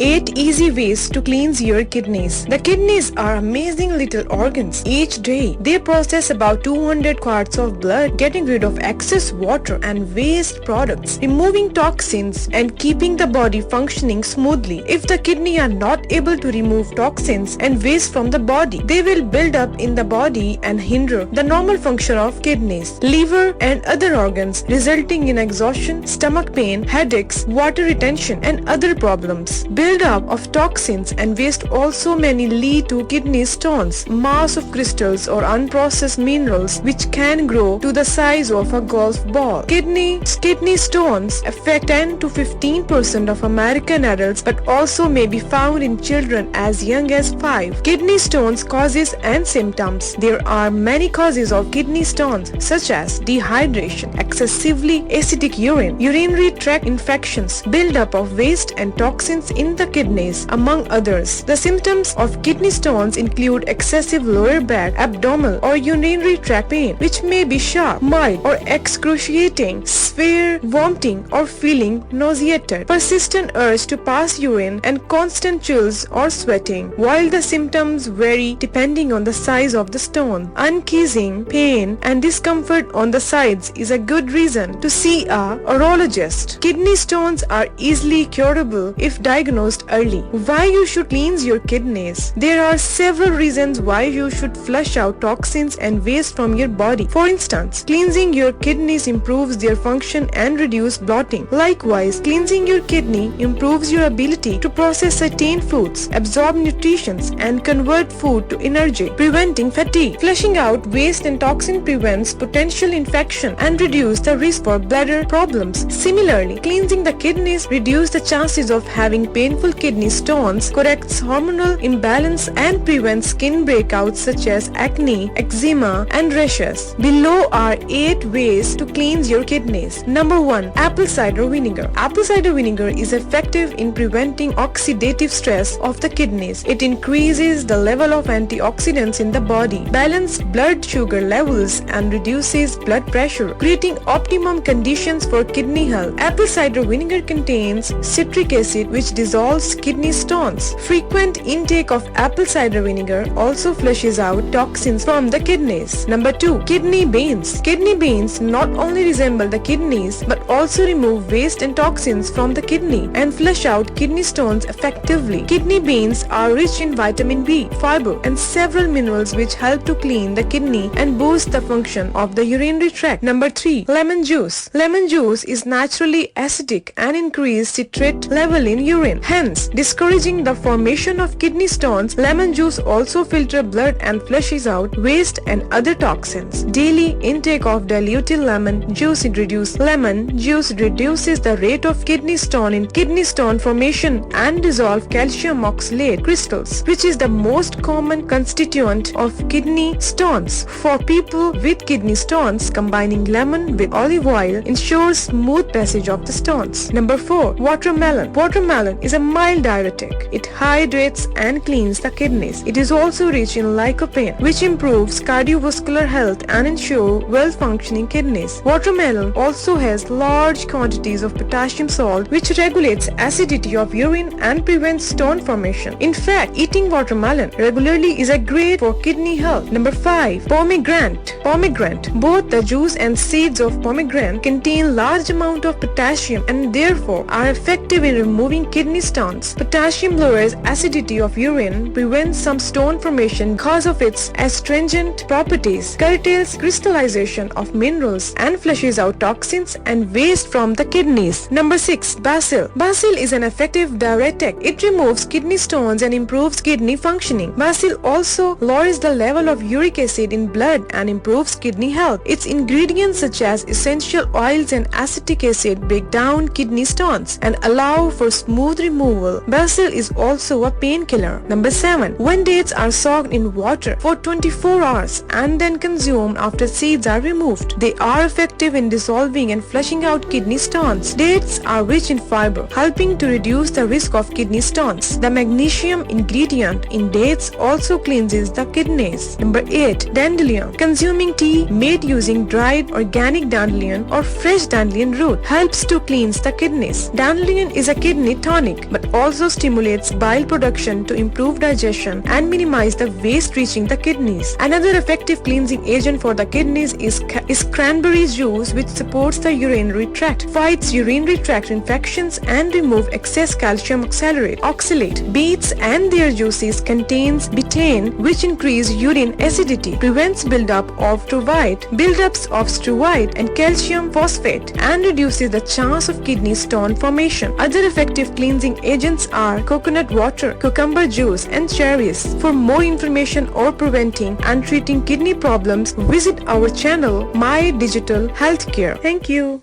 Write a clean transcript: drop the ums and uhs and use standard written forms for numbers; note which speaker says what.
Speaker 1: 8 easy ways to cleanse your kidneys. The kidneys are amazing little organs. Each day, they process about 200 quarts of blood, getting rid of excess water and waste products, removing toxins and keeping the body functioning smoothly. If the kidney are not able to remove toxins and waste from the body, they will build up in the body and hinder the normal function of kidneys, liver and other organs, resulting in exhaustion, stomach pain, headaches, water retention and other problems. Build-up of toxins and waste also may lead to kidney stones, mass of crystals or unprocessed minerals which can grow to the size of a golf ball. Kidney stones affect 10 to 15% of American adults but also may be found in children as young as 5. Kidney stones causes and symptoms. There are many causes of kidney stones such as dehydration, excessively acidic urine, urinary tract infections, build-up of waste and toxins in the kidneys, among others. The symptoms of kidney stones include excessive lower back, abdominal or urinary tract pain, which may be sharp, mild or excruciating, severe vomiting or feeling nauseated, persistent urge to pass urine and constant chills or sweating. While the symptoms vary depending on the size of the stone, uneasing pain and discomfort on the sides is a good reason to see a urologist. Kidney stones are easily curable if diagnosed early. Why you should cleanse your kidneys? There are several reasons why you should flush out toxins and waste from your body. For instance, cleansing your kidneys improves their function and reduce bloating. Likewise, cleansing your kidney improves your ability to process certain foods, absorb nutrition and convert food to energy, preventing fatigue. Flushing out waste and toxin prevents potential infection and reduce the risk for bladder problems. Similarly, cleansing the kidneys reduces the chances of having painful kidney stones, corrects hormonal imbalance and prevents skin breakouts such as acne, eczema and rashes. Below are 8 ways to cleanse your kidneys. Number 1. Apple cider vinegar. Apple cider vinegar is effective in preventing oxidative stress of the kidneys. It increases the level of antioxidants in the body, balances blood sugar levels and reduces blood pressure, creating optimum conditions for kidney health. Apple cider vinegar contains citric acid which dissolves kidney stones. Frequent intake of apple cider vinegar also flushes out toxins from the kidneys. Number 2. Kidney beans. Kidney beans not only resemble the kidneys but also remove waste and toxins from the kidney and flush out kidney stones effectively. Kidney beans are rich in vitamin B, fiber and several minerals which help to clean the kidney and boost the function of the urinary tract. Number 3. Lemon juice. Lemon juice is naturally acidic and increases citrate level in urine, hence discouraging the formation of kidney stones. Lemon juice also filters blood and flushes out waste and other toxins. Daily intake of diluted lemon juice reduces the rate of kidney stone formation and dissolve calcium oxalate crystals, which is the most common constituent of kidney stones. For people with kidney stones, combining lemon with olive oil ensures smooth passage of the stones. Number 4. Watermelon. Watermelon is a mild diuretic. It hydrates and cleans the kidneys. It is also rich in lycopene, which improves cardiovascular health and ensures well-functioning kidneys. Watermelon also has large quantities of potassium salt, which regulates acidity of urine and prevents stone formation. In fact, eating watermelon regularly is a great for kidney health. Number 5. Pomegranate. Both the juice and seeds of pomegranate contain large amount of potassium and therefore are effective in removing kidney stones. Potassium lowers acidity of urine, prevents some stone formation because of its astringent properties, curtails crystallization of minerals and flushes out toxins and waste from the kidneys. Number 6. Basil. Basil is an effective diuretic. It removes kidney stones and improves kidney functioning. Basil also lowers the level of uric acid in blood and improves kidney health. Its ingredients such as essential oils and acetic acid break down kidney stones and allow for smooth removal. Basil is also a painkiller. Number 7. When dates are soaked in water for 24 hours and then consumed after seeds are removed, they are effective in dissolving and flushing out kidney stones. Dates are rich in fiber, helping to reduce the risk of kidney stones. The magnesium ingredient in dates also cleanses the kidneys. Number 8. Dandelion. Consuming tea made using dried organic dandelion or fresh dandelion root helps to cleanse the kidneys. Dandelion is a kidney tonic but also stimulates bile production to improve digestion and minimize the waste reaching the kidneys. Another effective cleansing agent for the kidneys is cranberry juice, which supports the urinary tract, fights urinary tract infections and remove excess calcium oxalate. Beets and their juices contains betaine, which increase urine acidity, prevents buildups of steroid and calcium phosphate, and reduces the chance of kidney stone formation. Other effective cleansing agents are coconut water, cucumber juice, and cherries. For more information or preventing and treating kidney problems, visit our channel My Digital Healthcare. Thank you.